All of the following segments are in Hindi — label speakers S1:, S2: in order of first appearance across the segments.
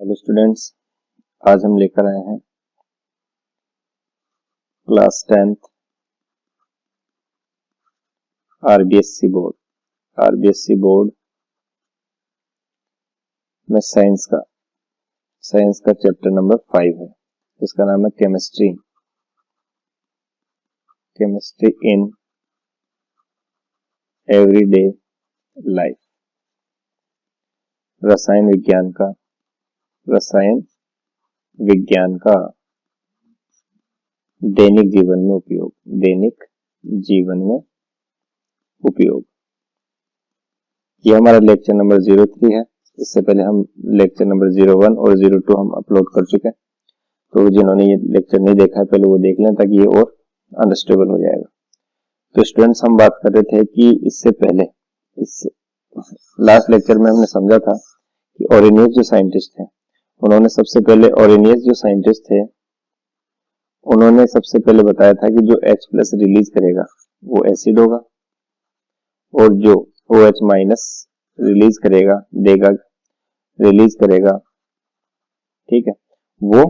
S1: हेलो स्टूडेंट्स, आज हम लेकर आए हैं क्लास 10th आरबीएससी बोर्ड में साइंस का चैप्टर नंबर 5 है, जिसका नाम है केमिस्ट्री इन एवरीडे लाइफ। रसायन विज्ञान का दैनिक जीवन में उपयोग। यह हमारा लेक्चर नंबर 03 है। इससे पहले हम लेक्चर नंबर 01 और 02 हम अपलोड कर चुके हैं, तो जिन्होंने ये लेक्चर नहीं देखा है पहले वो देख लें ताकि ये और अंडरस्टैंडेबल हो जाएगा। तो स्टूडेंट्स, हम बात कर रहे थे कि इससे लास्ट लेक्चर में हमने समझा था कि ओरेनियस जो साइंटिस्ट थे, उन्होंने सबसे पहले बताया था कि जो H+ रिलीज करेगा वो एसिड होगा, और जो OH- रिलीज करेगा, ठीक है, वो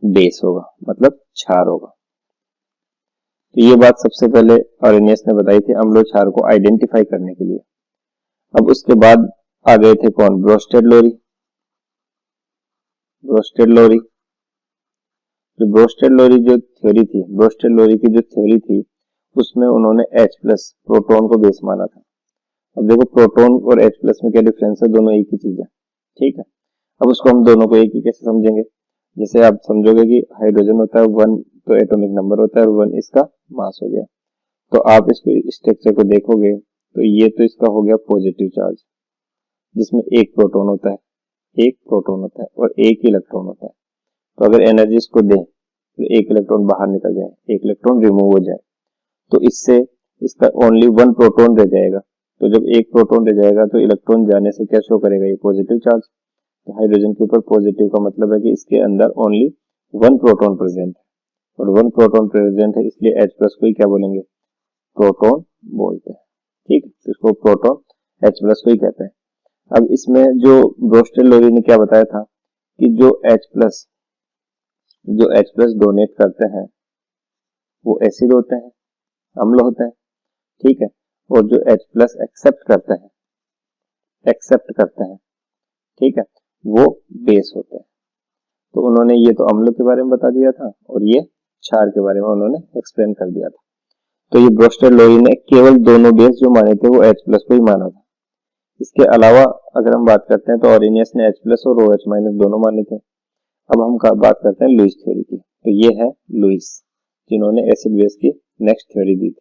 S1: बेस होगा, मतलब क्षार होगा। तो ये बात सबसे पहले ओरेनियस ने बताई थी अम्ल और क्षार को आइडेंटिफाई करने के लिए। अब उसके बाद आ गए थे कौन? ब्रोस्टेड लोरी। ब्रोस्टेड लोरी की जो थ्योरी थी उसमें उन्होंने H+ प्रोटॉन को बेस माना था। अब देखो, प्रोटॉन और H+ में क्या डिफरेंस है? दोनों एक ही चीज है, ठीक है। अब उसको हम दोनों को एक ही कैसे समझेंगे? जैसे आप समझोगे कि हाइड्रोजन होता है 1, तो एटॉमिक नंबर होता है, और 1 इसका मास हो गया। तो आप इसको स्ट्रक्चर को देखोगे तो ये तो इसका हो गया पॉजिटिव चार्ज, जिसमें एक प्रोटॉन होता है और एक इलेक्ट्रॉन होता है। तो अगर एनर्जी इसको दें तो एक इलेक्ट्रॉन बाहर निकल जाए, एक इलेक्ट्रॉन रिमूव हो जाए, तो इससे इसका ओनली 1 प्रोटॉन रह जाएगा। तो जब एक प्रोटॉन रह जाएगा तो इलेक्ट्रॉन जाने से क्या शो करेगा? ये पॉजिटिव चार्ज। तो हाइड्रोजन के ऊपर पॉजिटिव का मतलब है कि इसके अंदर ओनली 1 प्रोटॉन प्रेजेंट है, और 1 प्रोटॉन प्रेजेंट है, इसलिए H+ को ही क्या बोलेंगे? प्रोटॉन बोलते हैं, ठीक है। इसको प्रोटॉन H+ को ही कहते हैं। अब इसमें जो ब्रोस्टेड लोरी ने क्या बताया था कि जो H+ डोनेट करते हैं वो एसिड होते हैं, अम्ल होते हैं, ठीक है। और जो H+ एक्सेप्ट करते हैं, ठीक है, वो बेस होते हैं। तो उन्होंने ये तो अम्ल के बारे में बता दिया था, और ये क्षार के बारे में उन्होंने एक्सप्लेन कर दिया था। तो ये ब्रोस्टेड लोरी ने केवल दोनों बेस जो माने थे वो H+ को ही माना था। इसके अलावा अगर हम बात करते हैं तो ओरेनियस ने H+ और OH- दोनों माने थे। अब हम बात करते हैं लुईस थ्योरी की। तो ये है लुईस, जिन्होंने एसिड बेस की नेक्स्ट थ्योरी दी थी।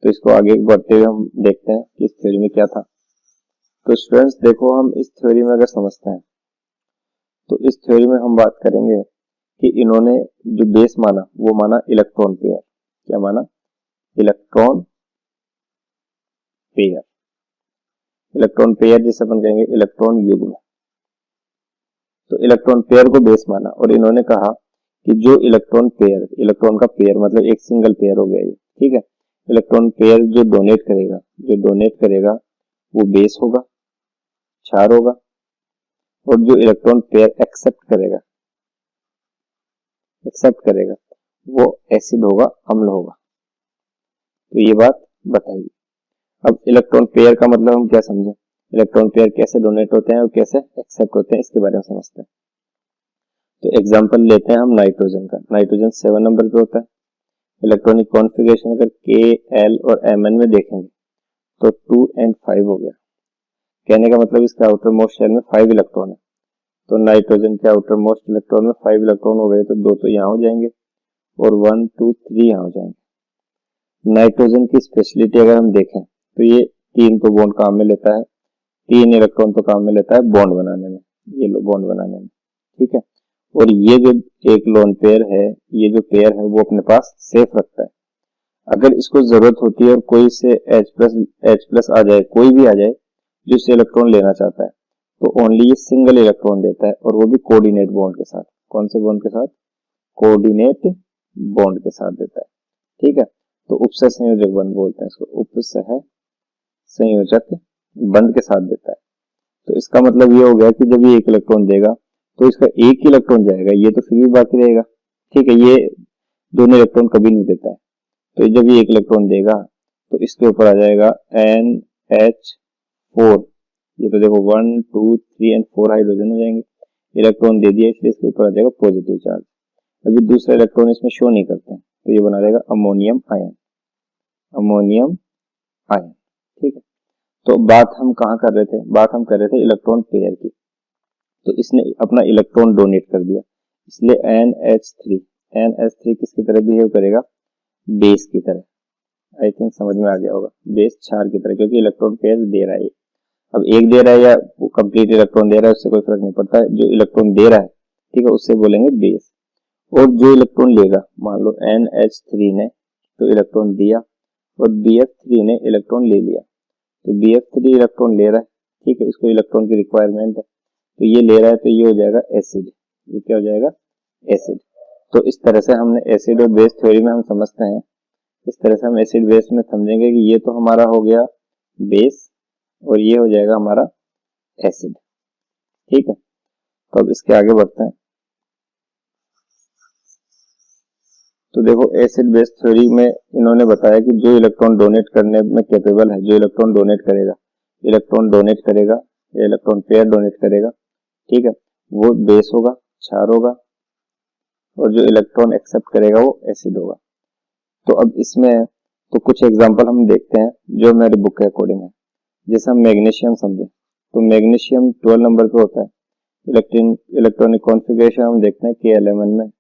S1: तो इसको आगे बढ़ते हुए हम देखते हैं कि इस थ्योरी में क्या था। तो स्टूडेंट्स देखो, हम इस थ्योरी में अगर समझते हैं तो इस थ्योरी में हम बात करेंगे कि इन्होंने जो बेस माना वो माना इलेक्ट्रॉन पेयर। क्या माना? इलेक्ट्रॉन पेयर जिसे अपन कहेंगे इलेक्ट्रॉन युग्म। तो इलेक्ट्रॉन पेयर को बेस माना, और इन्होंने कहा कि जो इलेक्ट्रॉन का पेयर मतलब एक सिंगल पेयर हो गया ये, ठीक है। इलेक्ट्रॉन पेयर जो डोनेट करेगा वो बेस होगा, क्षार होगा, और जो इलेक्ट्रॉन पेयर एक्सेप्ट करेगा वो एसिड होगा, अम्ल होगा। तो ये बात बताइए। अब इलेक्ट्रॉन पेयर का मतलब हम क्या समझे? इलेक्ट्रॉन पेयर कैसे डोनेट होते हैं और कैसे एक्सेप्ट होते हैं, इसके बारे में समझते हैं। तो एग्जांपल लेते हैं हम नाइट्रोजन का। नाइट्रोजन 7 नंबर पे होता है। इलेक्ट्रॉनिक कॉन्फ़िगरेशन अगर K, L और Mn में देखेंगे तो 2 and 5 हो गया। कहने का मतलब इसका आउटर मोस्ट शेल में 5 इलेक्ट्रॉन है। तो नाइट्रोजन के आउटर मोस्ट इलेक्ट्रॉन में 5 इलेक्ट्रॉन हो गए, तो 2 तो यहाँ हो जाएंगे और 1, 2, 3 यहाँ हो जाएंगे। नाइट्रोजन की स्पेशलिटी अगर हम देखें तो ये 3 तो बॉन्ड काम में लेता है, 3 इलेक्ट्रॉन तो काम में लेता है बॉन्ड बनाने में, ये लो बॉन्ड बनाने में, ठीक है। और ये जो एक लोन पेयर है, ये जो पेयर है वो अपने पास सेफ रखता है। अगर इसको जरूरत होती है और कोई से H+ आ जाए, कोई भी आ जाए जो इसे इलेक्ट्रॉन लेना चाहता है, तो ओनली ये सिंगल इलेक्ट्रॉन देता है, और वो भी कोऑर्डिनेट बॉन्ड के साथ। कौन से बॉन्ड के साथ? कोऑर्डिनेट बॉन्ड के साथ देता है, ठीक है। तो उपसह संयोजक बंध बोलते हैं इसको, उपसह संयोजक बंध के साथ देता है। तो इसका मतलब ये हो गया कि जब ये एक इलेक्ट्रॉन देगा तो इसका एक इलेक्ट्रॉन जाएगा, ये तो फिर भी बाकी रहेगा। ठीक है, ये दोनों इलेक्ट्रॉन कभी नहीं देता है, तो जब ये एक इलेक्ट्रॉन देगा तो इसके ऊपर आ जाएगा NH4। ये तो देखो 1 2 3 एंड 4 हाइड्रोजन हो जाएंगे, इलेक्ट्रॉन दे दिया इसलिए इसके ऊपर आ जाएगा पॉजिटिव चार्ज। अभी दूसरा इलेक्ट्रॉन इसमें शो नहीं करते हैं, तो ये बना रहेगा अमोनियम आयन, अमोनियम आयन। ठीक है, तो बात हम कहाँ कर रहे थे, बात हम कर रहे थे इलेक्ट्रॉन पेयर की। तो इसने अपना इलेक्ट्रॉन डोनेट कर दिया, इसलिए NH3 किसकी तरह बिहेव करेगा, बेस की तरह। आई थिंक समझ में आ गया होगा, बेस क्षार की तरह, क्योंकि इलेक्ट्रॉन पेयर दे रहा है। अब एक दे रहा है या कंप्लीट इलेक्ट्रॉन दे रहा है उससे कोई फर्क नहीं पड़ता है, जो इलेक्ट्रॉन दे रहा है ठीक है उससे बोलेंगे बेस। और जो इलेक्ट्रॉन लेगा, मान लो NH3 ने तो इलेक्ट्रॉन दिया और BF3 ने इलेक्ट्रॉन ले लिया, तो BF3 इलेक्ट्रॉन ले रहा है, ठीक है, इसको इलेक्ट्रॉन की रिक्वायरमेंट है, तो ये ले रहा है, तो ये हो जाएगा एसिड। ये क्या हो जाएगा, एसिड। तो इस तरह से हमने एसिड और बेस थ्योरी में हम समझते हैं, इस तरह से हम एसिड बेस में समझेंगे कि ये तो हमारा हो गया बेस और ये हो जाएगा हमारा एसिड। ठीक है, तो अब इसके आगे बढ़ते हैं। तो देखो एसिड बेस थ्योरी में इन्होंने बताया कि जो इलेक्ट्रॉन डोनेट करने में कैपेबल है, जो इलेक्ट्रॉन डोनेट करेगा या इलेक्ट्रॉन पेयर डोनेट करेगा, ठीक है, वो बेस होगा, क्षार होगा, और जो इलेक्ट्रॉन एक्सेप्ट करेगा वो एसिड होगा। तो अब इसमें तो कुछ एग्जांपल हम देखते हैं जो मेरी बुक के अकॉर्डिंग है। जैसे हम मैग्नीशियम समझे, तो मैग्नीशियम 12 नंबर पे होता है, इलेक्ट्रॉनिक कॉन्फ़िगरेशन हम देखते हैं K11 में,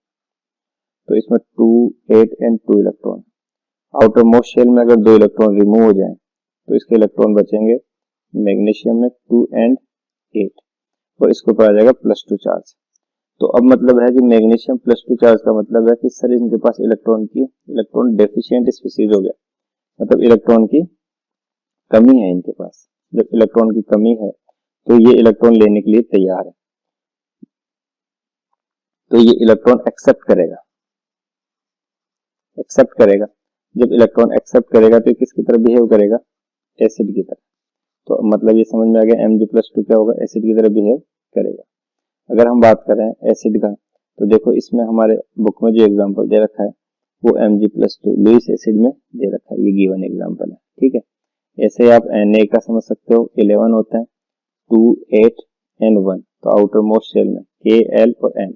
S1: तो इसमें 2 8 and 2 electron. Outermost shell में अगर 2 इलेक्ट्रॉन रिमूव हो जाएं तो इसके इलेक्ट्रॉन बचेंगे मैग्नीशियम में 2 एंड 8, और इसके ऊपर आ जाएगा +2 चार्ज। तो अब मतलब है कि मैग्नीशियम +2 चार्ज का मतलब है कि सर इनके पास इलेक्ट्रॉन डेफिशिएंट स्पीसीज हो गया, मतलब इलेक्ट्रॉन की कमी है इनके पास। जब इलेक्ट्रॉन की कमी है तो ये इलेक्ट्रॉन लेने के लिए तैयार है, तो ये इलेक्ट्रॉन एक्सेप्ट करेगा। जब इलेक्ट्रॉन एक्सेप्ट करेगा तो किसकी तरह बिहेव करेगा, एसिड की तरह। तो मतलब ये समझ में आ गया Mg+2 क्या होगा, एसिड की तरह बिहेव करेगा। अगर हम बात करें एसिड का, तो देखो इसमें हमारे बुक में जो एग्जांपल दे रखा है वो Mg+2 लुईस एसिड में दे रखा है, ये गिवन एग्जांपल है। ठीक है, ऐसे आप Na का समझ सकते हो, 11 होते हैं, 2 8 एंड 1, तो आउटर मोस्ट शेल में K L और M।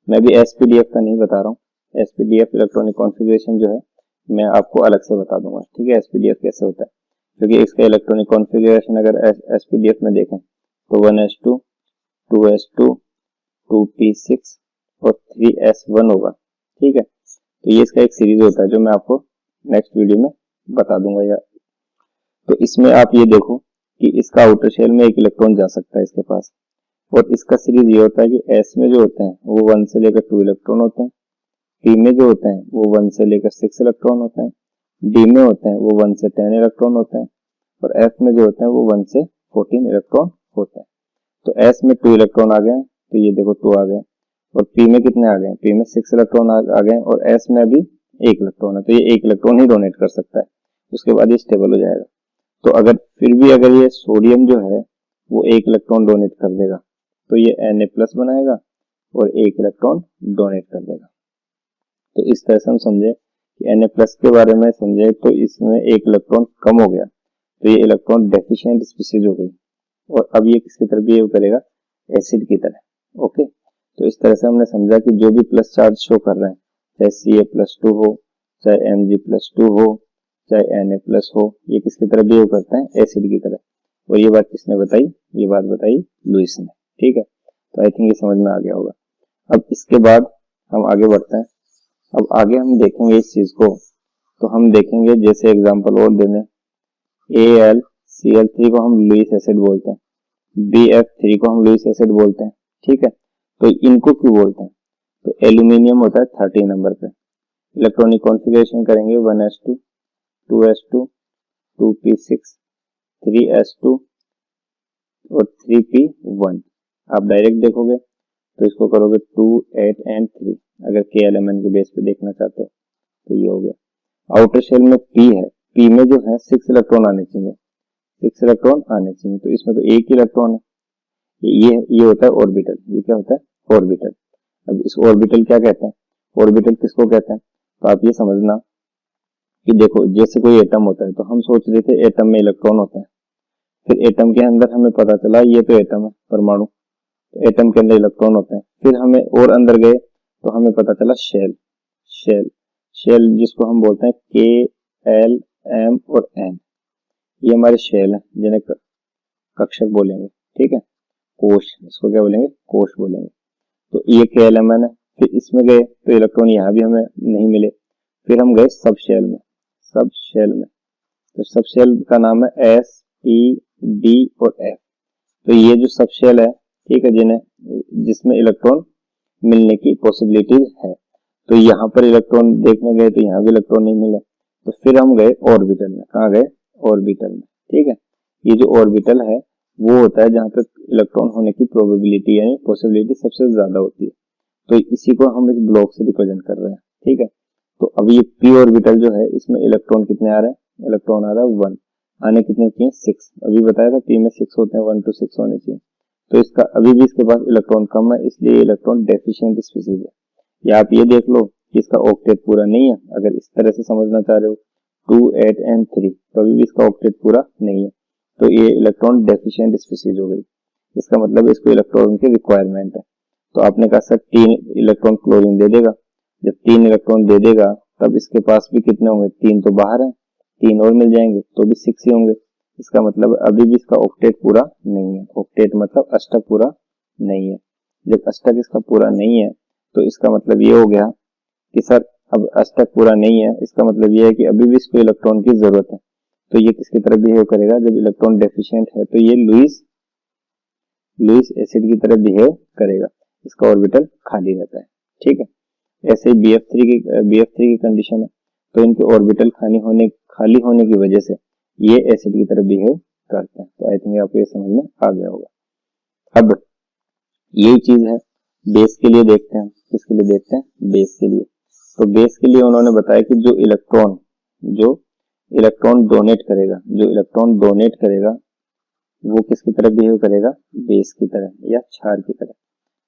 S1: मैं भी SPDF का नहीं बता रहा हूँ, SPDF इलेक्ट्रॉनिक कॉन्फ़िगरेशन जो है मैं आपको अलग से बता दूंगा। ठीक है, SPDF कैसे होता है, क्योंकि इसका इलेक्ट्रॉनिक कॉन्फ़िगरेशन अगर SPDF में देखें तो 1s2 2s2 2p6 और 3s1 होगा। ठीक है, तो ये इसका एक सीरीज होता है जो मैं आपको नेक्स्ट वीडियो में बता दूंगा यार। तो इसमें आप ये देखो कि इसका आउटर शेल में एक इलेक्ट्रॉन जा सकता है इसके पास, और इसका सीरीज ये होता है कि S में जो होते हैं वो 1 से लेकर 2 इलेक्ट्रॉन होते हैं, P में जो होते हैं वो 1 से लेकर 6 इलेक्ट्रॉन होते हैं, D में होते हैं वो 1 से 10 इलेक्ट्रॉन होते हैं, और F में जो होते हैं वो 1 से 14 इलेक्ट्रॉन होते हैं। तो S में 2 इलेक्ट्रॉन आ गए, तो ये देखो 2 आ गए, और P में कितने आ गए, P में 6 इलेक्ट्रॉन आ गए, और S में अभी 1 इलेक्ट्रॉन है, तो ये 1 इलेक्ट्रॉन ही डोनेट कर सकता है, उसके बाद ये स्टेबल हो जाएगा। तो अगर फिर भी अगर ये सोडियम जो है वो 1 इलेक्ट्रॉन डोनेट कर देगा तो ये Na+ बनाएगा और 1 इलेक्ट्रॉन डोनेट कर देगा। तो इस तरह से हम समझे कि Na+ के बारे में समझे, तो इसमें 1 इलेक्ट्रॉन कम हो गया, तो ये इलेक्ट्रॉन डेफिशिएंट स्पीसीज हो गई, और अब ये किसकी तरह बिहेव करेगा, एसिड की तरह। ओके, तो इस तरह से हमने समझा कि जो भी प्लस चार्ज शो कर रहे हैं, चाहे Ca+2 हो, चाहे Mg+2 हो, चाहे Na+ हो, ये किसकी तरह बिहेव करते हैं, एसिड की तरह। और ये बात किसने बताई, ये बात बताई लुईस ने। ठीक है, तो आई थिंक ये समझ में आ गया होगा। अब इसके बाद हम आगे बढ़ते हैं। अब आगे हम देखेंगे इस चीज को, तो हम देखेंगे जैसे एग्जांपल और देने, AlCl3 को हम लुईस एसिड बोलते हैं, BF3 को हम लुईस एसिड बोलते हैं। ठीक है, तो इनको क्यों बोलते हैं, तो एल्यूमिनियम होता है 30 नंबर पे, इलेक्ट्रॉनिक कॉन्फ़िगरेशन करेंगे 1s2 2s2 2p6 3s2 और 3p1। आप डायरेक्ट देखोगे तो इसको करोगे 2 8 एंड 3, अगर K11 के बेस पे देखना चाहते हो तो ये हो गया। आउटर शेल में P है, P में जो है 6 इलेक्ट्रॉन आने चाहिए, 6 इलेक्ट्रॉन आने चाहिए, तो इसमें तो 1 इलेक्ट्रॉन है, ये होता है ऑर्बिटल। ये क्या होता है, ऑर्बिटल। अब इस ऑर्बिटल क्या कहते हैं, ऑर्बिटल किसको कहते हैं, तो आप ये समझना कि देखो जैसे कोई एटम होता है तो हम सोच रहे थे एटम में इलेक्ट्रॉन होता है, फिर एटम के अंदर हमें पता चला ये तो एटम है, परमाणु, तो एटम के अंदर इलेक्ट्रॉन होता है, फिर हमें और अंदर गए तो हमें पता चला शेल, शेल शेल जिसको हम बोलते हैं के एल एम और एन, ये हमारे शेल है जिन्हें कक्षक बोलेंगे, ठीक है, कोश, इसको क्या बोलेंगे, कोश बोलेंगे। तो ये के एल एम एन है, फिर इसमें गए तो इलेक्ट्रॉन यहाँ भी हमें नहीं मिले, फिर हम गए सब शेल में, सब शेल में, तो सब शेल का नाम है एस पी डी और एफ। तो ये जो सब शेल है, ठीक है, जिसमें इलेक्ट्रॉन मिलने की पॉसिबिलिटीज है, तो यहाँ पर इलेक्ट्रॉन देखने गए तो यहाँ भी इलेक्ट्रॉन नहीं मिले, तो फिर हम गए ऑर्बिटल में, कहाँ गए, ऑर्बिटल में, ठीक है। ये जो ऑर्बिटल है वो होता है जहाँ पे इलेक्ट्रॉन होने की प्रोबेबिलिटी यानी पॉसिबिलिटी सबसे ज्यादा होती है, तो इसी को हम इस ब्लॉक से रिप्रेजेंट कर रहे हैं, ठीक है। तो अब ये पी ऑर्बिटल जो है इसमें इलेक्ट्रॉन कितने आ रहे हैं, इलेक्ट्रॉन आ रहा है 1, आने कितने चाहिए 6, अभी बताया था पी में 6 होते हैं, 1 to 6 होने चाहिए, तो इसका अभी भी इसके पास इलेक्ट्रॉन कम है, इसलिए इलेक्ट्रॉन डेफिशिएंट स्पीसीज है। या आप ये देख लो कि इसका ऑक्टेट पूरा नहीं है, अगर इस तरह से समझना चाह रहे हो 2, 8 and 3, तो अभी भी इसका ऑक्टेट पूरा नहीं है, तो ये इलेक्ट्रॉन डेफिशिएंट स्पीसीज हो गई, इसका मतलब इसको इलेक्ट्रॉन की रिक्वायरमेंट है। तो आपने कहा सर 3 इलेक्ट्रॉन क्लोरीन दे देगा, जब 3 इलेक्ट्रॉन दे देगा तब इसके पास भी कितने होंगे, 3 तो बाहर है, 3 और मिल जाएंगे तो भी 6 ही होंगे, इसका मतलब अभी भी इसका ऑक्टेट पूरा नहीं है, ऑक्टेट मतलब अष्टक पूरा नहीं है। जब अष्टक इसका पूरा नहीं है तो इसका मतलब ये हो गया कि सर अब अष्टक पूरा नहीं है, इसका मतलब ये है कि अभी भी इसको इलेक्ट्रॉन की जरूरत है, तो ये किसकी तरह बिहेव करेगा, जब इलेक्ट्रॉन डेफिशिएंट है तो ये लुईस एसिड की तरह बिहेव करेगा, इसका ऑर्बिटल खाली रहता है, ठीक है। ऐसे ही BF3 की कंडीशन है, तो इनके ऑर्बिटल खाली होने की वजह से ये एसिड की तरह बिहेव करते हैं। तो आई थिंक आपको ये समझ में आ गया होगा। अब यही चीज है बेस के लिए, देखते हैं किसके लिए देखते हैं, बेस के लिए। तो बेस के लिए उन्होंने बताया कि जो इलेक्ट्रॉन डोनेट करेगा वो किसकी तरह बिहेव करेगा, बेस की तरह या क्षार की तरह।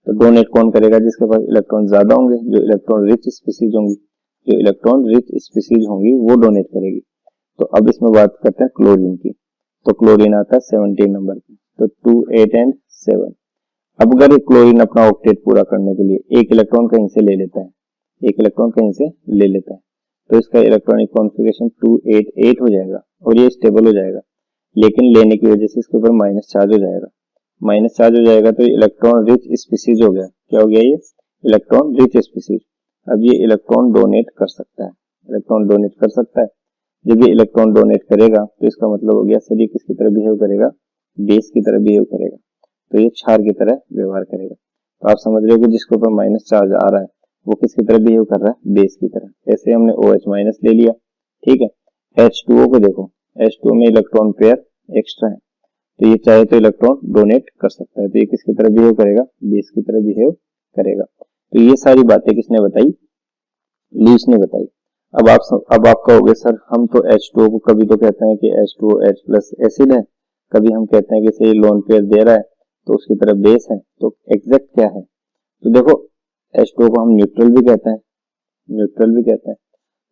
S1: तो डोनेट कौन करेगा, जिसके पास इलेक्ट्रॉन ज्यादा होंगे, जो इलेक्ट्रॉन रिच स्पीसीज होंगी वो डोनेट करेगी। तो अब इसमें बात करते हैं क्लोरीन की, तो क्लोरीन आता है 17 नंबर पे, तो 2, 8 and 7। अब अगर क्लोरीन अपना ऑक्टेट पूरा करने के लिए एक इलेक्ट्रॉन कहीं से ले लेता है, तो इसका इलेक्ट्रॉनिक कॉन्फ़िगरेशन 2, 8, 8 हो जाएगा और ये स्टेबल हो जाएगा, लेकिन लेने की वजह से इसके ऊपर माइनस चार्ज हो जाएगा, तो इलेक्ट्रॉन रिच स्पीसीज हो गया, क्या हो गया ये, इलेक्ट्रॉन रिच स्पीसीज। अब ये इलेक्ट्रॉन डोनेट कर सकता है, जब ये इलेक्ट्रॉन डोनेट करेगा तो इसका मतलब हो गया सर ये किसकी तरह बिहेव करेगा, बेस की तरह बिहेव करेगा, तो ये क्षार की तरह व्यवहार करेगा। तो आप समझ रहे हो कि जिसके ऊपर माइनस चार्ज आ रहा है वो किसकी तरह बिहेव कर रहा है, बेस की तरह। ऐसे हमने OH माइनस ले लिया, ठीक है। H2O को देखो, H2O में इलेक्ट्रॉन पेयर एक्स्ट्रा है, तो ये चाहे तो इलेक्ट्रॉन डोनेट कर सकता है, तो ये किसकी तरह बिहेव करेगा, बेस की तरह बिहेव करेगा। तो ये सारी बातें किसने बताई, लुईस ने बताई। अब आप कहोगे सर हम तो H2O को कभी तो कहते हैं कि H2O H प्लस एसिड है, कभी हम कहते हैं कि सही लोन पेयर दे रहा है तो उसकी तरफ बेस है, तो एग्जैक्ट क्या है, तो देखो H2O को हम न्यूट्रल भी कहते हैं,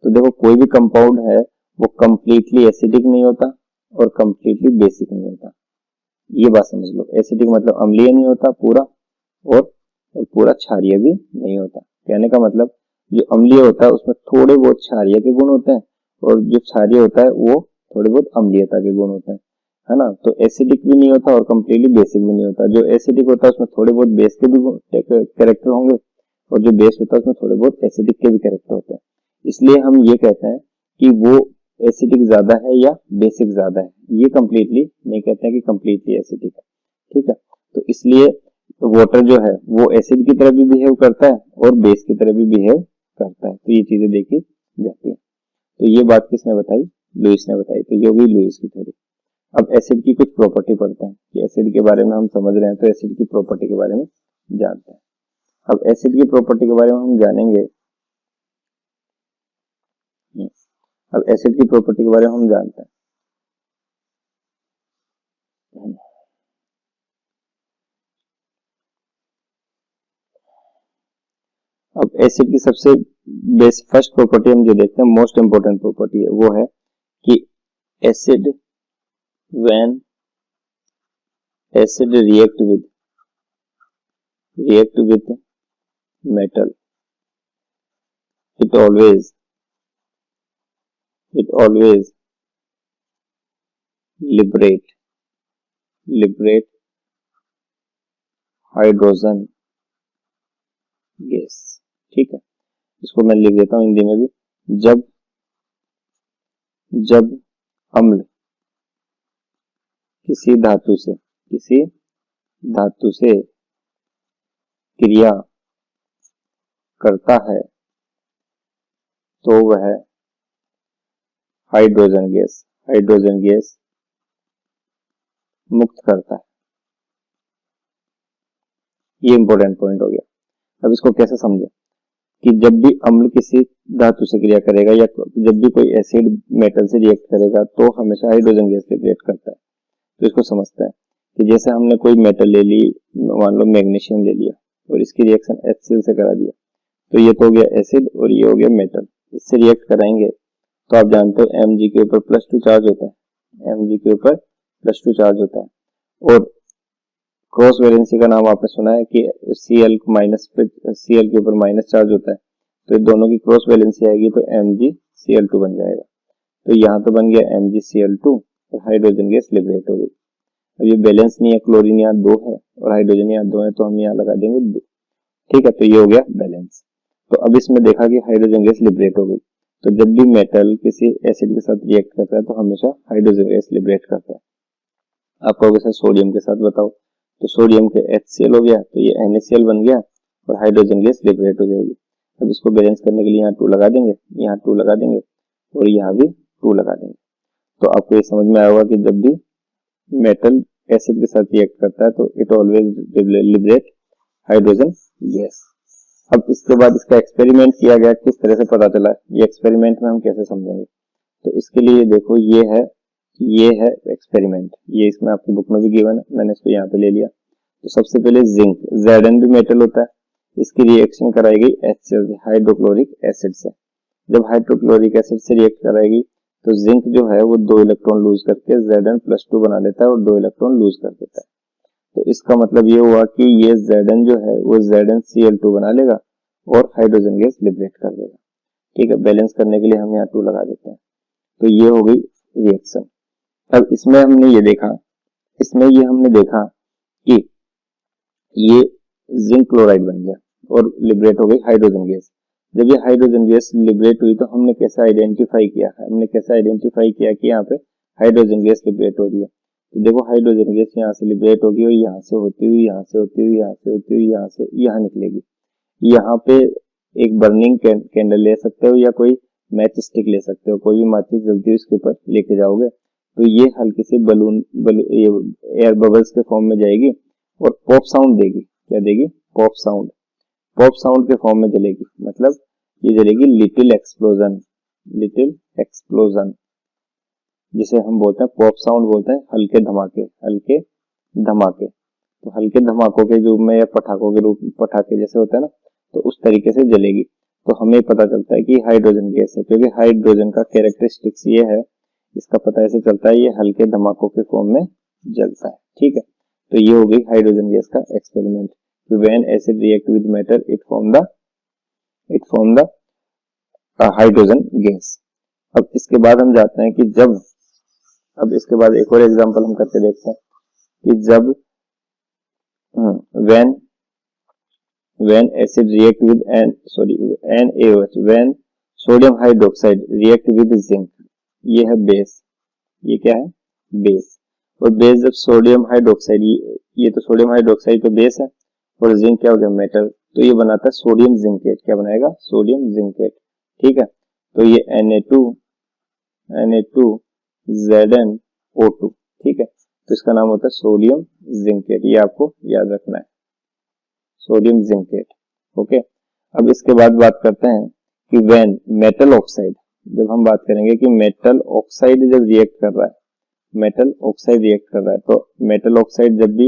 S1: तो देखो कोई भी कंपाउंड है वो कंप्लीटली एसिडिक नहीं होता और कंप्लीटली बेसिक नहीं होता, ये बात समझ लो। एसिडिक मतलब अम्लीय नहीं होता पूरा, और पूरा क्षारीय भी नहीं होता। कहने का मतलब जो अम्लीय होता है उसमें थोड़े बहुत क्षारीय के गुण होते हैं, और जो क्षारीय होता है वो थोड़े बहुत अम्लीयता के गुण होते हैं, है ना। तो एसिडिक भी नहीं होता और कम्प्लीटली बेसिक भी नहीं होता। जो एसिडिक होता है उसमें थोड़े बहुत बेस के भी कैरेक्टर होंगे, और जो बेस होता है उसमें थोड़े बहुत एसिडिक के भी कैरेक्टर होते हैं। इसलिए हम ये कहते हैं कि वो एसिडिक ज्यादा है या बेसिक ज्यादा है, ये कंप्लीटली नहीं कहते हैं कि कंप्लीटली एसिडिक है, ठीक है। तो इसलिए वाटर जो है वो एसिड की तरह भी बिहेव करता है और बेस की तरह भी बिहेव करता है, तो ये चीजें देखी जाती है। तो ये बात किसने बताई, लुईस ने बताई, तो ये होगी लुईस की थ्योरी। अब एसिड की कुछ प्रॉपर्टी पढ़ते हैं कि एसिड के बारे में हम समझ रहे हैं, तो एसिड की प्रॉपर्टी के बारे में जानते हैं। अब एसिड की प्रॉपर्टी के बारे में हम जानेंगे, अब एसिड की प्रॉपर्टी के बारे में हम जानते हैं। एसिड की सबसे फर्स्ट प्रॉपर्टी हम जो देखते हैं, मोस्ट इंपोर्टेंट प्रॉपर्टी है, वो है कि acid when acid react with metal, it always liberate hydrogen gas. ठीक है, इसको मैं लिख देता हूं हिंदी में भी। जब अम्ल किसी धातु से क्रिया करता है तो वह हाइड्रोजन गैस मुक्त करता है। ये इंपॉर्टेंट पॉइंट हो गया। अब इसको कैसे समझे कि जब भी अम्ल किसी धातु से क्रिया करेगा या जब भी कोई एसिड मेटल से रिएक्ट करेगा तो हमेशा हाइड्रोजन गैस लिबरेट करता है। तो इसको समझते हैं कि जैसे हमने कोई मेटल ले ली, मान लो मैग्नीशियम ले लिया और इसकी रिएक्शन HCl से करा दिया, तो ये तो हो गया एसिड और ये हो गया मेटल। इससे रिएक्ट कराएंगे तो आप जानते हो Mg के ऊपर +2 चार्ज होता है, Mg के ऊपर +2 चार्ज होता है। और क्रॉस वैलेंसी का नाम आपने सुना है कि Cl के ऊपर माइनस चार्ज होता है, तो दोनों की क्रॉस वैलेंसी आएगी तो MgCl2 बन जाएगा। तो यहाँ पे बन गया MgCl2 और हाइड्रोजन गैस लिबरेट हो गई। अब ये बैलेंस नहीं है, क्लोरीन यहाँ 2 है और हाइड्रोजन यहाँ 2 है, तो हम यहाँ लगा देंगे 2। ठीक है, तो ये हो गया बैलेंस। तो अब इसमें देखा कि हाइड्रोजन गैस लिबरेट हो गई। तो जब भी मेटल किसी एसिड के साथ रिएक्ट करता है तो हमेशा हाइड्रोजन गैस लिबरेट करता है। आप कहोगे सर सोडियम के साथ बताओ, तो सोडियम के HCl हो गया तो ये NaCl बन गया और हाइड्रोजन गैस लिबरेट हो जाएगी। अब इसको बैलेंस करने के लिए यहाँ 2 लगा देंगे, यहाँ 2 लगा देंगे और यहाँ भी 2 लगा देंगे। तो आपको ये समझ में आया होगा कि जब भी मेटल एसिड के साथ रिएक्ट करता है तो it always liberate hydrogen gas. अब इसके बाद इसका एक्सपेरिमेंट किया गया, किस तरह से पता चला, ये एक्सपेरिमेंट में हम कैसे समझेंगे। तो इसके लिए देखो ये है एक्सपेरिमेंट, ये इसमें आपकी बुक में भी गिवन है, मैंने इसको यहाँ पे ले लिया। तो सबसे पहले जिंक, Zn भी मेटल होता है, इसकी रिएक्शन कराई गई HCl हाइड्रोक्लोरिक एसिड से। जब हाइड्रोक्लोरिक एसिड से रिएक्ट कराएगी तो जिंक जो है वो 2 इलेक्ट्रॉन लूज करके Zn+2 बना देता है और 2 इलेक्ट्रॉन लूज कर देता है। तो इसका मतलब ये हुआ कि ये Zn जो है वो ZnCl2 बना लेगा और हाइड्रोजन गैस लिबरेट कर देगा। ठीक है, बैलेंस करने के लिए हम यहाँ 2 लगा देते हैं। तो ये हो गई रिएक्शन। अब इसमें हमने ये देखा कि ये जिंक क्लोराइड बन गया और लिबरेट हो गई हाइड्रोजन गैस। जब ये हाइड्रोजन गैस लिबरेट हुई तो हमने कैसे आइडेंटिफाई किया कि यहाँ पे हाइड्रोजन गैस लिबरेट हो रही है। तो देखो हाइड्रोजन गैस यहाँ से लिबरेट होगी और यहाँ से होती हुई यहाँ से यहाँ निकलेगी। यहाँ पे एक बर्निंग कैंडल ले सकते हो या कोई मैच स्टिक ले सकते हो, कोई भी माचिस जलती हुई इसके ऊपर लेके जाओगे तो ये हल्के से बलून एयर बबल्स के फॉर्म में जाएगी और पॉप साउंड देगी। क्या देगी? पॉप साउंड के फॉर्म में जलेगी, मतलब ये जलेगी लिटिल एक्सप्लोजन, जिसे हम बोलते हैं पॉप साउंड बोलते हैं, हल्के धमाके। तो हल्के धमाकों के रूप में या पटाखे जैसे होता है ना, तो उस तरीके से जलेगी। तो हमें पता चलता है कि हाइड्रोजन गैस है, क्योंकि हाइड्रोजन का कैरेक्टरिस्टिक्स ये है, इसका पता ऐसे चलता है ये हल्के धमाकों के फॉर्म में जलता है। ठीक है, तो ये हो गई हाइड्रोजन गैस का experiment. When acid react with metal it form the hydrogen gas. अब इसके बाद हम जाते हैं कि अब इसके बाद एक और एग्जांपल हम करके देखते हैं कि जब when acid react with NaOH, when sodium hydroxide react with zinc, ये है बेस। ये क्या है? बेस। और बेस जब सोडियम हाइड्रोक्साइड, ये तो सोडियम हाइड्रोक्साइड तो बेस है और जिंक क्या हो गया? मेटल। तो ये बनाता है सोडियम जिंकेट। क्या बनाएगा? Sodium zincate. ठीक है, तो ये Na2ZnO2। ठीक है, तो इसका नाम होता है सोडियम जिंकेट। ये आपको याद रखना है, सोडियम जिंकेट। ओके, अब इसके बाद बात करते हैं कि व्हेन मेटल ऑक्साइड, जब हम बात करेंगे कि मेटल ऑक्साइड जब रिएक्ट कर रहा है, तो मेटल ऑक्साइड जब भी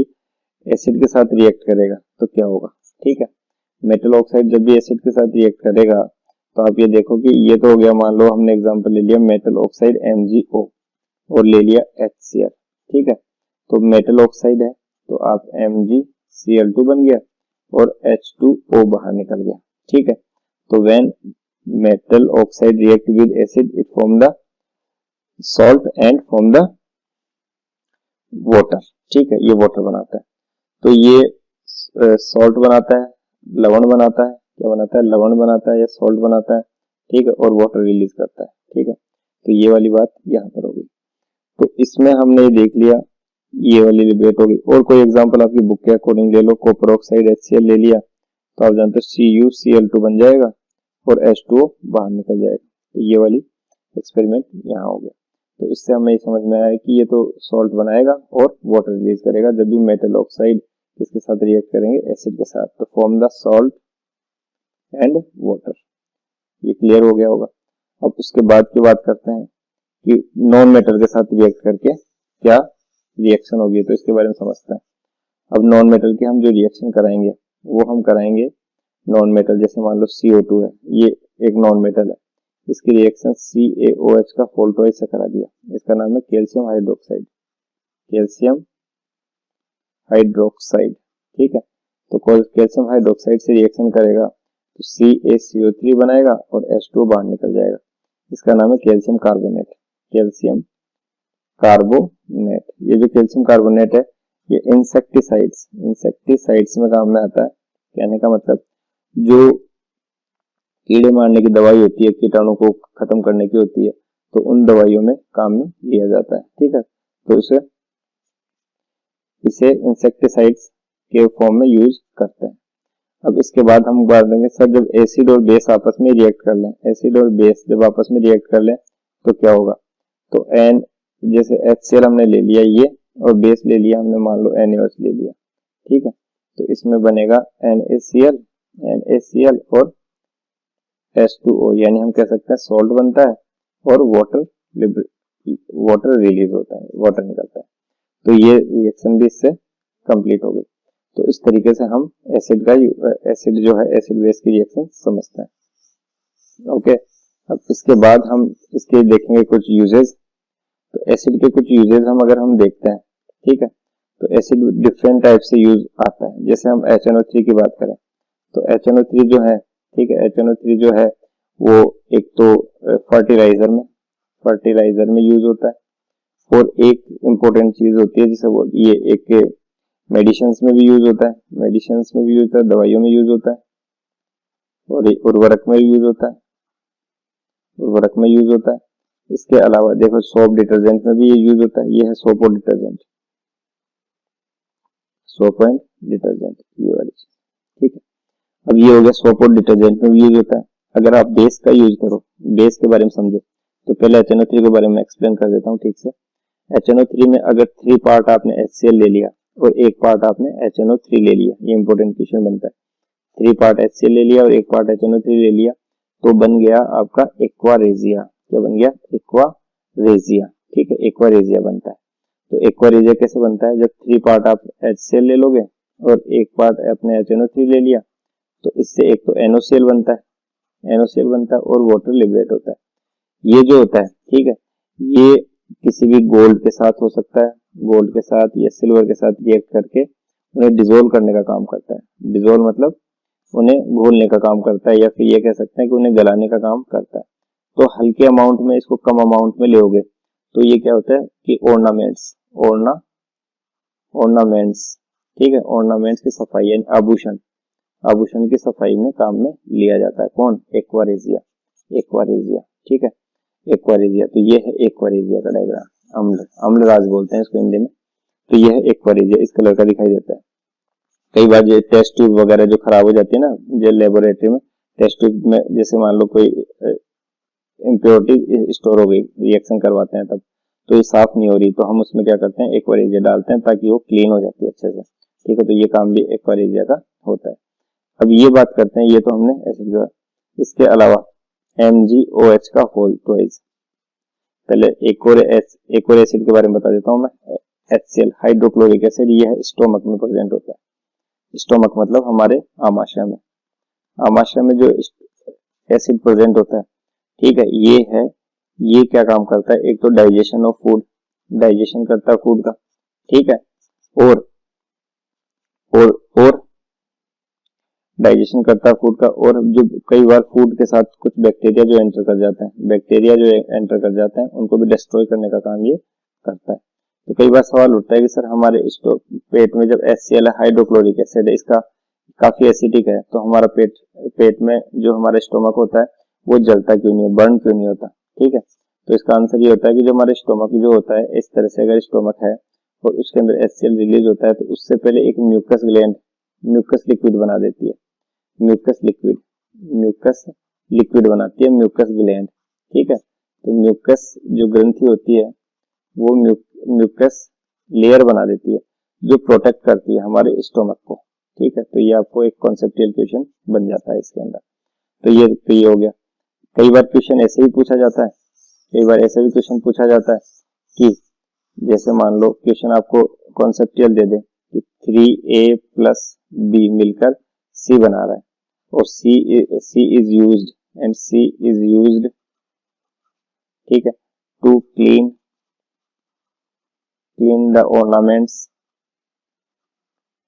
S1: एसिड के साथ रिएक्ट करेगा तो क्या होगा? ठीक है, मेटल ऑक्साइड जब भी एसिड के साथ रिएक्ट करेगा तो आप ये देखो कि ये तो हो गया, मान लो हमने एग्जांपल ले लिया मेटल ऑक्साइड MgO और ले लिया HCl, ठीक है। तो मेटल ऑक्साइड है तो आप MgCl2 बन गया और H2O बाहर निकल गया, ठीक है। तो when metal oxide react with acid it form the salt and form the water, ठीक है, ये वाटर बनाता है। तो ये सॉल्ट बनाता है, लवण बनाता है, क्या बनाता है, लवण बनाता है या सॉल्ट बनाता है, ठीक है, और वाटर रिलीज करता है, ठीक है। तो ये वाली बात यहाँ पर हो गई। तो इसमें हमने देख लिया, ये वाली लिबरेट हो गई। और कोई एग्जांपल आपकी बुक के अकॉर्डिंग ले लो, कॉपर ऑक्साइड HCl ले लिया तो आप जानते हो CuCl2 बन जाएगा और H2O बाहर निकल जाएगा। तो ये वाली एक्सपेरिमेंट यहाँ हो गया। तो इससे हमें समझ में आया कि ये तो सॉल्ट बनाएगा और वाटर रिलीज करेगा जब भी मेटल ऑक्साइड किसके साथ रिएक्ट करेंगे, एसिड के साथ, तो form the salt and water. ये क्लियर हो गया होगा। अब उसके बाद की बात करते हैं कि नॉन मेटल के साथ रिएक्ट करके क्या रिएक्शन होगी, तो इसके बारे में समझते हैं। अब नॉन मेटल के हम जो रिएक्शन कराएंगे वो हम कराएंगे नॉन मेटल, जैसे मान लो CO2 है, ये एक नॉन मेटल है, इसकी रिएक्शन CaOH का फोल्टोइड से करा दिया, इसका नाम है कैल्शियम हाइड्रोक्साइड, कैल्शियम हाइड्रोक्साइड, ठीक है। तो कैल्शियम हाइड्रोक्साइड से रिएक्शन करेगा तो CaCO3 बनाएगा और H2O बाहर निकल जाएगा, इसका नाम है कैल्शियम कार्बोनेट, कैल्शियम कार्बोनेट। ये जो कैल्शियम कार्बोनेट है ये इंसेक्टिसाइड्स में काम में आता है। कहने का मतलब जो कीड़े मारने की दवाई होती है, कीटाणु को खत्म करने की होती है, तो उन दवाइयों में काम में लिया जाता है, ठीक है। तो इसे इंसेक्टिसाइड्स के फॉर्म में यूज करते हैं। अब इसके बाद हम बात करेंगे सर जब एसिड और बेस आपस में रिएक्ट कर लें, एसिड और बेस जब आपस में रिएक्ट कर लें तो क्या होगा। तो N जैसे HCl हमने ले लिया ये, और बेस ले लिया हमने, मान लो NaOH ले लिया, ठीक है। तो इसमें बनेगा NaCl और H2O, यानी हम कह सकते हैं सॉल्ट बनता है और वाटर रिलीज होता है, वाटर निकलता है। तो ये रिएक्शन भी इससे कंप्लीट हो गई। तो इस तरीके से हम एसिड जो है एसिड बेस की रिएक्शन समझते हैं। ओके, अब इसके बाद हम इसके देखेंगे कुछ यूजेस। तो एसिड के कुछ यूजेस अगर हम देखते हैं, ठीक है, तो एसिड डिफरेंट टाइप से यूज आता है। जैसे हम HNO3 की बात करें तो HNO3 जो है, ठीक है, HNO3 जो है वो एक तो फर्टिलाइजर में यूज होता है, और एक इम्पोर्टेंट चीज होती है जिसे वो ये एक मेडिसिन्स में भी यूज होता है, मेडिसिन्स में भी यूज होता है, दवाइयों में यूज होता है, और उर्वरक में यूज होता है, उर्वरक में यूज होता है। इसके अलावा देखो सोप डिटर्जेंट में भी ये यूज होता है, ये है सोप और डिटर्जेंट, सोप एंड डिटर्जेंट, ये वाली चीज, ठीक है। अब ये हो गया सोप और डिटर्जेंट में भी यूज होता है। अगर आप बेस का यूज करो, बेस के बारे में समझो, तो पहले HNO3 के बारे में एक्सप्लेन कर देता हूँ ठीक से। HNO3 में अगर 3 पार्ट आपने HCl ले लिया और 1 पार्ट आपने HNO3 ले लिया, ये इंपॉर्टेंट क्वेश्चन बनता है। 3 पार्ट HCl ले लिया और 1 पार्ट HNO3 ले लिया, तो बन गया आपका एक्वारेजिया। क्या बन गया, एक्वारेजिया, ठीक है, एक्वारेजिया बनता है। तो एक्वारेजिया कैसे बनता है, जब 3 पार्ट आप HCl ले लोगे और 1 पार्ट आपने HNO3 ले लिया, तो इससे एक तो NOCl बनता है, NOCl बनता है और वाटर लिबरेट होता है। ये जो होता है, ठीक है, ये किसी भी गोल्ड के साथ हो सकता है, गोल्ड के साथ या सिल्वर के साथ रिएक्ट करके उन्हें डिसोल्व करने का काम करता है। डिसोल्व मतलब उन्हें घोलने का काम करता है, या फिर ये कह सकते हैं कि उन्हें गलाने का काम करता है। तो हल्के अमाउंट में इसको कम अमाउंट में लोगे तो ये क्या होता है कि ऑर्नामेंट्स, ठीक है, ऑर्नामेंट्स की सफाई यानी आभूषण की सफाई में काम में लिया जाता है। कौन, एक्वारेजिया, ठीक है, एक्वारेजिया। तो ये है एक्वारेजिया का डायग्राम, अम्लराज बोलते हैं इसको हिंदी में। तो ये है एक्वारेजिया, इस कलर का दिखाई देता है। कई बार जो टेस्ट ट्यूब वगैरह जो खराब हो जाती है ना, जो लेबोरेटरी में टेस्ट ट्यूब में जैसे मान लो कोई इम्प्योरिटी स्टोर हो गई, रिएक्शन करवाते हैं तब, तो ये साफ नहीं हो रही, तो हम उसमें क्या करते हैं, एक्वारेजिया डालते हैं ताकि वो क्लीन हो जाती है अच्छे से, ठीक है। तो ये काम भी एक्वारेजिया का होता है। अब ये बात करते हैं, ये तो हमने एसिड का। इसके अलावा MgOH का फोल्टोइड, पहले एक और एसिड के बारे में बता देता हूं मैं, HCl हाइड्रोक्लोरिक एसिड, ये है स्टोमक में प्रेजेंट होता है। स्टोमक मतलब हमारे आमाशय में, आमाशय में जो एसिड प्रेजेंट होता है, ठीक है, ये क्या काम करता है, एक तो डाइजेशन ऑफ फूड, डाइजेशन करता है फूड का, ठीक है, और डाइजेशन करता है फूड का, और जो कई बार फूड के साथ कुछ बैक्टीरिया जो एंटर कर जाते हैं, बैक्टीरिया जो एंटर कर जाते हैं उनको भी डिस्ट्रॉय करने का काम ये करता है। तो कई बार सवाल उठता है कि सर हमारे पेट में जब HCl है, हाइड्रोक्लोरिक एसिड है, इसका काफी एसिडिक है, तो हमारा पेट में जो हमारा स्टोमक होता है वो जलता क्यों नहीं है, बर्न क्यों नहीं होता, ठीक है। तो इसका आंसर ये होता है कि जो हमारे स्टोमक जो होता है, इस तरह से अगर स्टोमक है और उसके अंदर HCl रिलीज होता है, तो उससे पहले एक म्यूकस ग्लैंड म्यूकस लिक्विड बना देती है, म्यूकस लिक्विड बनाती है म्यूकस ग्लैंड, ठीक है। तो म्यूकस जो ग्रंथि होती है वो म्यूकस लेयर बना देती है जो प्रोटेक्ट करती है हमारे स्टोमक को, ठीक है। तो ये आपको एक कॉन्सेप्चुअल क्वेश्चन बन जाता है इसके अंदर। तो ये हो गया। कई बार क्वेश्चन ऐसे ही पूछा जाता है, कई बार ऐसे भी क्वेश्चन पूछा जाता है कि जैसे मान लो क्वेश्चन आपको कॉन्सेप्चुअल दे दे कि 3A + B मिलकर C बना रहा है, और C is used, ठीक है, टू क्लीन द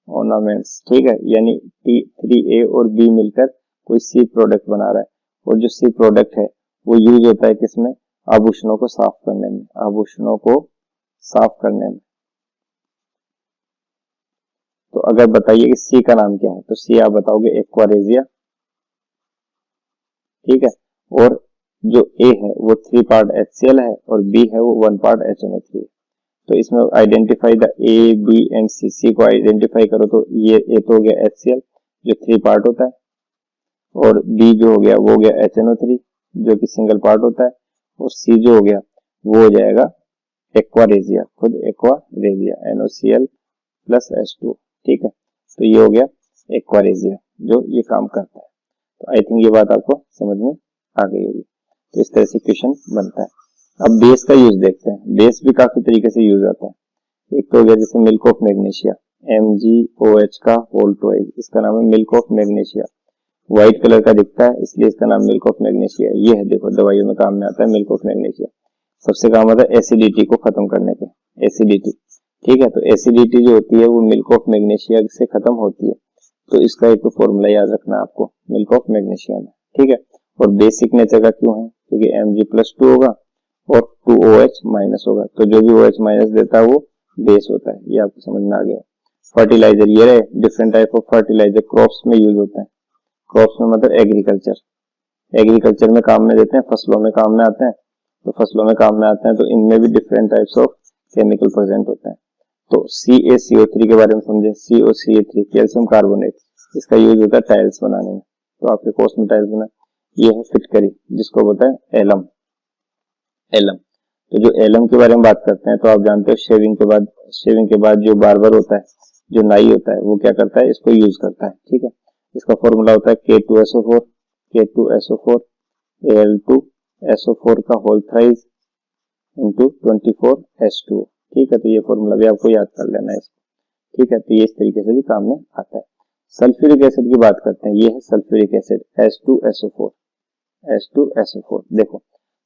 S1: ornaments, ठीक है। यानी 3A और B मिलकर कोई C प्रोडक्ट बना रहा है, और जो C प्रोडक्ट है वो यूज होता है किसमें, आभूषणों को साफ करने में, आभूषणों को साफ करने में। तो अगर बताइए कि C का नाम क्या है, तो C आप बताओगे एक्वारेजिया, ठीक है। और जो A है वो 3 पार्ट HCl है, और B है वो 1 पार्ट HNO3 है। तो इसमें identify the A, B and C को आइडेंटिफाई करो, तो ये A तो हो गया HCl जो 3 पार्ट होता है, और B जो हो गया वो हो गया HNO3 जो कि सिंगल पार्ट होता है, और C जो हो गया वो हो जाएगा एक्वारेजिया, खुद एक्वारेजिया NOCl + H2, ठीक है। तो ये हो गया एक्वारेजिया जो ये काम करता है। तो आई थिंक ये बात आपको समझ में आ गई होगी। तो इस तरह से क्वेश्चन बनता है। अब बेस का यूज देखते हैं। बेस भी काफी तरीके से यूज आता है। एक तो हो गया जैसे मिल्क ऑफ मैग्नीशिया, MgOH का होल ट्वाइस, इसका नाम है milk of magnesia. White colour का दिखता है इसलिए इसका नाम मिल्क ऑफ मैग्नीशिया। ये है, देखो दवाइयों में काम में आता है मिल्क ऑफ मैग्नीशिया। सबसे काम आता है एसिडिटी को खत्म करने के, एसिडिटी, ठीक है। तो एसिडिटी जो होती है वो मिल्क ऑफ मैग्नीशिया से खत्म होती है। तो इसका एक तो फॉर्मूला याद रखना आपको मिल्क ऑफ मैग्नीशिया में, ठीक है। और बेसिक नेचर का क्यों है, क्योंकि Mg+2 होगा और 2OH- होगा, तो जो भी OH- देता है वो बेस होता है। ये आपको समझ में आ गया। फर्टिलाइजर, ये रहे different type of fertiliser crops में यूज होता है। क्रॉप्स में मतलब एग्रीकल्चर में काम में देते हैं, फसलों में काम में आते हैं। तो फसलों में काम में आते हैं तो इनमें भी different types of chemical present होते हैं। तो CaCO3 के बारे में समझे, COCA3 कैल्शियम कार्बोनेट, इसका यूज होता है टाइल्स बनाने में। तो आपके कोर्स में टाइल्स बना, ये है फिटकरी जिसको बोलते हैं एलम। तो जो एलम के बारे में बात करते हैं तो आप जानते हो शेविंग के बाद जो बार्बर होता है, जो नाई होता है, वो क्या करता है, इसको यूज करता है, ठीक है। इसका फॉर्मूला होता है K2SO4 Al2SO4 का होल थ्राइस इंटू 24H2O, ठीक है। तो ये फॉर्मूला भी आपको याद कर लेना है इसको, ठीक है। तो ये इस तरीके से भी काम में आता है। सल्फ्यूरिक एसिड की बात करते हैं, ये है सल्फ्यूरिक एसिड H2SO4। देखो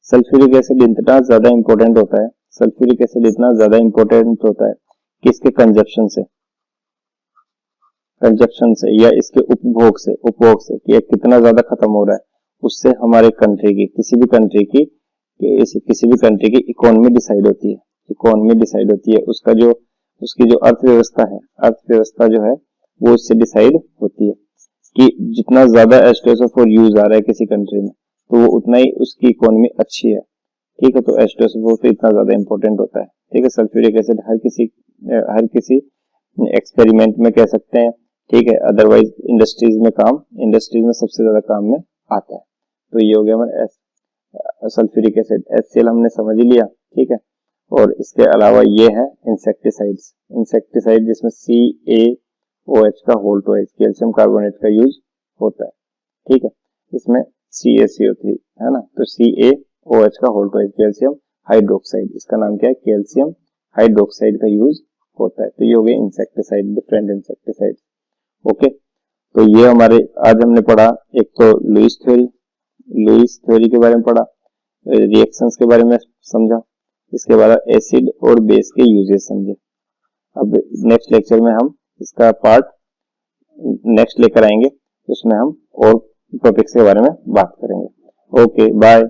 S1: सल्फ्यूरिक एसिड इतना ज्यादा इंपॉर्टेंट होता है, सल्फ्यूरिक एसिड इतना ज्यादा इंपॉर्टेंट होता है कि इसके कंजप्शन से या इसके उपभोग से कि ये कितना ज्यादा खत्म हो रहा है, उससे हमारे कंट्री की किसी भी कंट्री की इकोनॉमी डिसाइड होती है। उसकी जो अर्थव्यवस्था जो है वो इससे डिसाइड होती है कि जितना ज्यादा H2SO4 यूज आ रहा है किसी कंट्री में तो वो उतना ही उसकी इकोनॉमी अच्छी है, ठीक है। तो H2SO4 तो इतना ज्यादा इंपॉर्टेंट होता है, ठीक है। सल्फ्यूरिक एसिड हर किसी एक्सपेरिमेंट में कह सकते हैं, ठीक है। अदरवाइज इंडस्ट्रीज में सबसे ज्यादा काम में आता है। तो ये हो गया हमारा सल्फ्यूरिक एसिड। HCl हमने समझ ही लिया, ठीक है। और इसके अलावा ये है इंसेक्टिसाइड जिसमें CaOH का होल ट्वाइस कैल्शियम कार्बोनेट का यूज होता है, ठीक है। इसमें CaCO3 है ना, तो CaOH का होल ट्वाइस कैल्शियम हाइड्रोक्साइड, इसका नाम क्या है, कैल्शियम हाइड्रोक्साइड का यूज होता है। तो ये हो गए इंसेक्टिसाइड, डिफरेंट इंसेक्टिसाइड, ओके। तो ये हमारे आज हमने पढ़ा, एक तो लुईस थ्योरी के बारे में पढ़ा, रिएक्शंस के बारे में समझा, इसके बाद एसिड और बेस के यूजेस समझे। अब नेक्स्ट लेक्चर में हम इसका पार्ट नेक्स्ट लेकर आएंगे, उसमें हम और टॉपिक्स के बारे में बात करेंगे। Okay bye.